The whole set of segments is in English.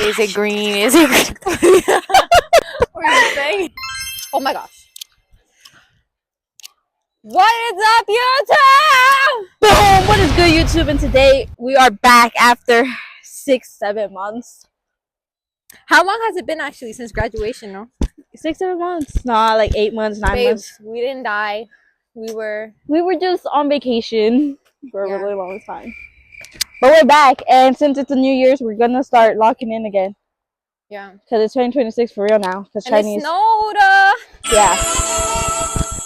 Is it green? Is it green? What are you saying? Oh my gosh. What is up, YouTube? Boom! What is good, YouTube? And today we are back after 6-7 months. How long has it been actually since graduation? No, 6-7 months? Nah, like 8 months, 9 months. We didn't die. We were just on vacation for a really long time. But we're back, and since it's a New Year's, we're gonna start locking in again. Yeah. Because it's 2026 for real now. Because Chinese. It snowed. Yeah.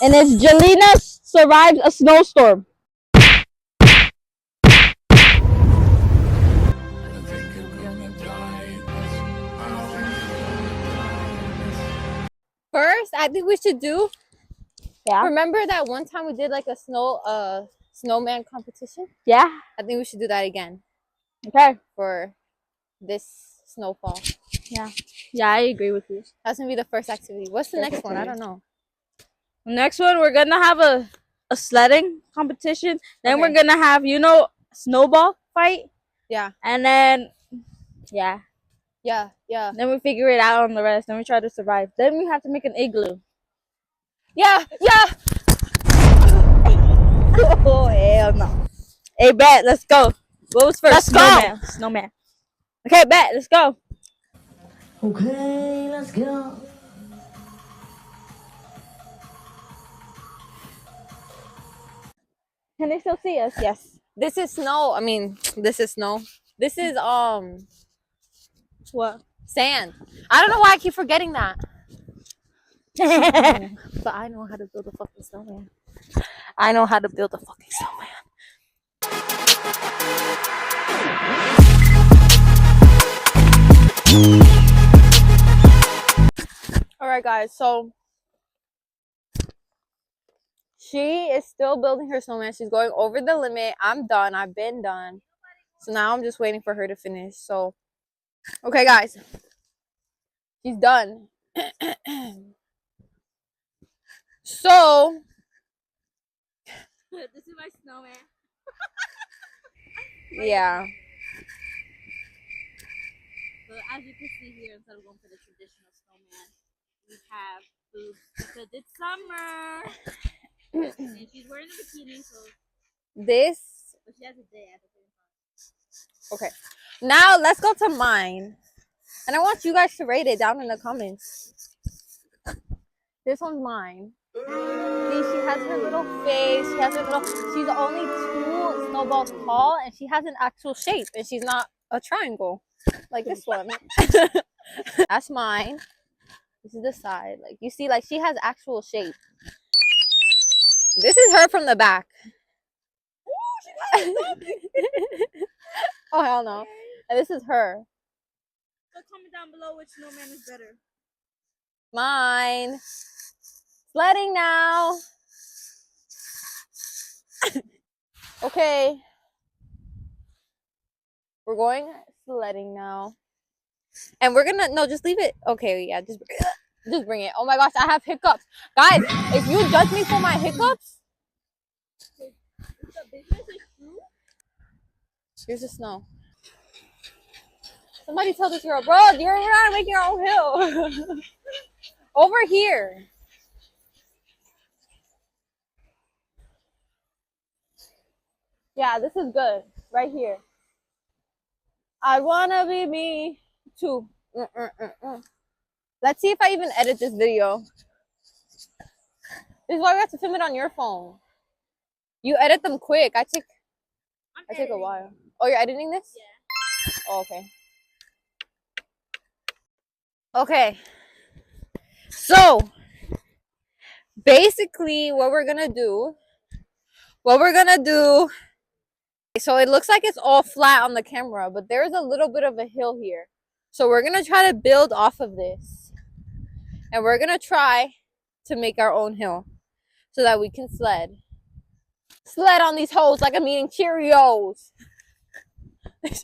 And it's Jalina survives a snowstorm. First, I think we should do. Yeah. Remember that one time we did like a snowman competition? Yeah. I think we should do that again. Okay. For this snowfall. Yeah. Yeah, I agree with you. That's gonna be the first activity. What's the next one? I don't know. The next one, we're gonna have a sledding competition. Then we're gonna have, snowball fight. Yeah. And then, yeah. Yeah. Then we figure it out on the rest. Then we try to survive. Then we have to make an igloo. Yeah. Oh, hell no. Hey, bet, let's go. What was first? Let's go. Snowman. Okay, bet, let's go. Okay, let's go. Can they still see us? Yes. This is snow. I mean, this is snow. This is What? sand. I don't know why I keep forgetting that. But I know how to build a fucking snowman. I know how to build a fucking snowman. Alright guys, so she is still building her snowman. She's going over the limit. I'm done. I've been done. So now I'm just waiting for her to finish. So, okay guys. She's done. So, This is my snowman. yeah. So as you can see here, instead of going for the traditional snowman, we have boobs because it's summer. And she's wearing a bikini, so This. but she has a day at the same time. Okay. Now let's go to mine. And I want you guys to rate it down in the comments. This one's mine. See, she has her little face. She has her little. She's only 2 snowballs tall, and she has an actual shape, and she's not a triangle like this one. That's mine. This is the side. Like you see, like she has actual shape. This is her from the back. Oh hell no! And this is her. So comment down below which snowman is better. Mine. Sledding now. Okay. We're going sledding now. And we're gonna no, just leave it. Okay, yeah, just bring it. Oh my gosh, I have hiccups. Guys, if you judge me for my hiccups, here's the snow. Somebody tell this girl, bro, you're not making your own hill. Over here. Yeah, this is good. Right here. I wanna be me too. Let's see if I even edit this video. This is why we have to film it on your phone. You edit them quick. I take a while. Oh, you're editing this? Yeah. Oh, okay. Okay. So, basically what we're gonna do, so it looks like it's all flat on the camera, but there's a little bit of a hill here. So we're gonna try to build off of this. And we're gonna try to make our own hill so that we can sled. Sled on these holes like I'm eating Cheerios.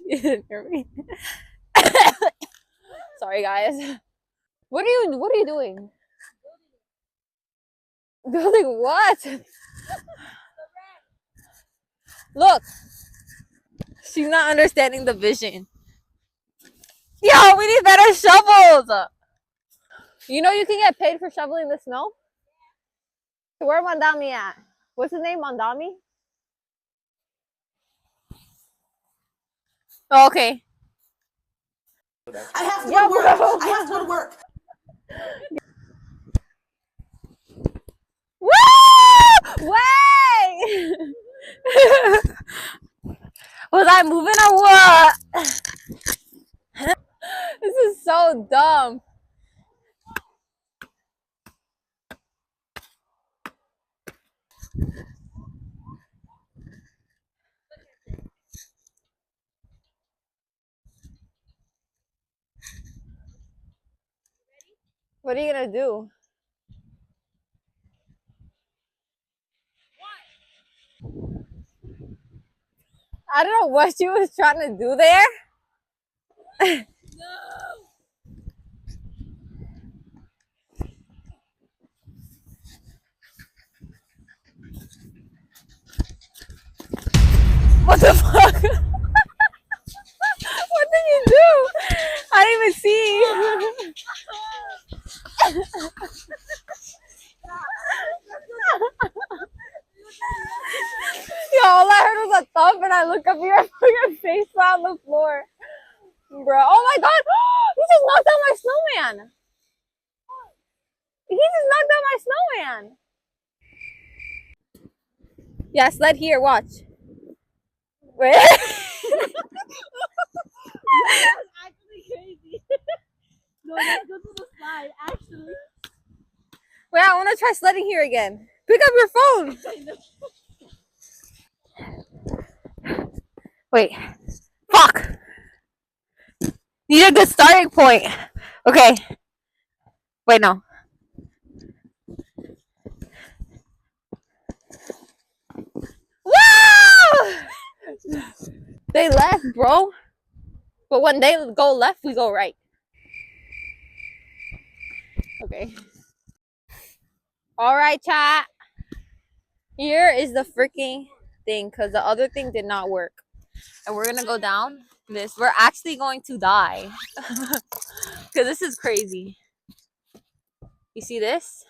You didn't hear me. Sorry guys. What are you doing? Building what? Look. She's not understanding the vision. Yo, we need better shovels. You know you can get paid for shoveling the snow? Where Mandami at? What's his name? Mandami? Oh, okay. I have to go to work. I have to go to work. Woo! Wait! Was I moving or what? This is so dumb. What are you gonna do? I don't know what she was trying to do there. What the fuck? What did you do? I didn't even see. Yo, all I heard was a thump, and I look up here and your face on the floor, bro. Oh my god, he just knocked out my snowman. He just knocked out my snowman. Yeah, sled here. Watch. Wait. That's actually crazy. No, let's go to the slide, actually. Wait, I want to try sledding here again. Pick up your phone. Wait. Fuck. Need a good starting point. Okay. Wait, no. Woo! They left, bro. But when they go left, we go right. Okay. All right, chat. Here is the freaking thing, because the other thing did not work. And we're going to go down this. We're actually going to die. Because this is crazy. You see this?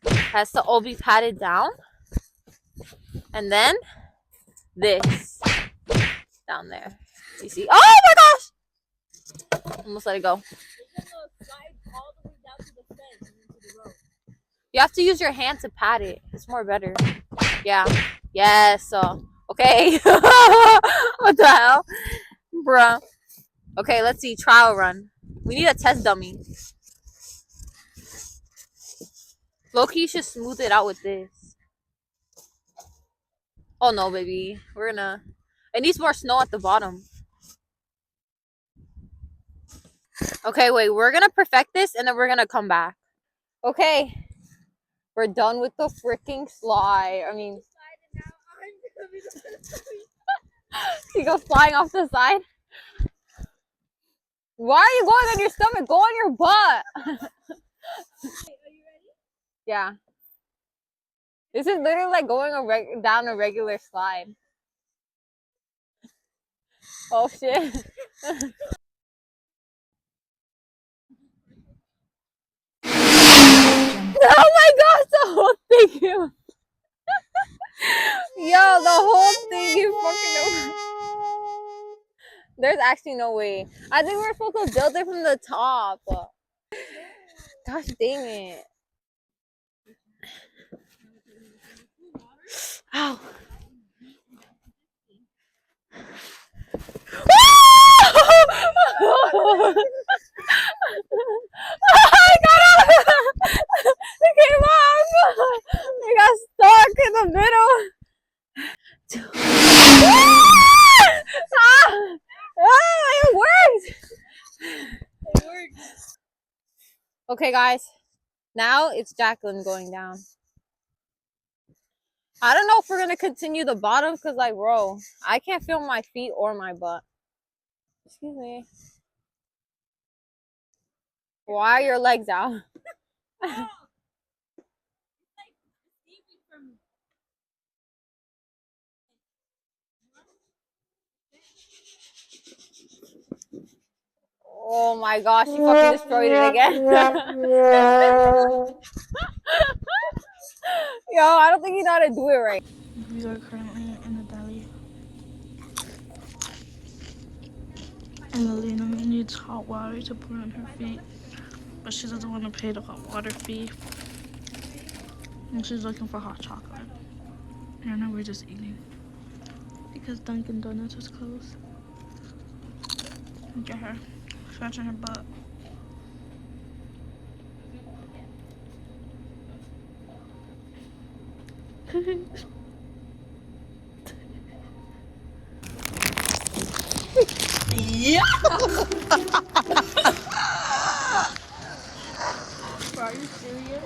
Has to all be patted down. And then this down there. You see? Oh my gosh! Almost let it go. You have to use your hand to pat it. It's more better. Yeah. Yes. Okay. What the hell? Bruh. Okay, let's see. Trial run. We need a test dummy. Loki should smooth it out with this. Oh no, baby. We're gonna... It needs more snow at the bottom. Okay, wait. We're gonna perfect this and then we're gonna come back. Okay. We're done with the freaking slide. I mean... You go flying off the side? Why are you going on your stomach? Go on your butt. Yeah. This is literally like going down a regular slide. Oh shit. Oh my gosh, the whole thing. Yo, the whole thing you fucking... There's actually no way. I think we're supposed to build it from the top. Gosh dang it. Ow. I got out. It came off. I got stuck in the middle. It worked. It worked. Okay, guys. Now it's Jackeline going down. I don't know if we're gonna continue the bottom because, like, bro, I can't feel my feet or my butt. Excuse me. Why are your legs out? Oh my gosh, she fucking destroyed it again. Yo, I don't think you know how to do it right. We are currently in the deli. And Alina needs hot water to put on her feet. But she doesn't want to pay the hot water fee. And she's looking for hot chocolate. And now we're just eating. Because Dunkin' Donuts is closed. Look at her. Scratching her butt. Yeah. Are you serious?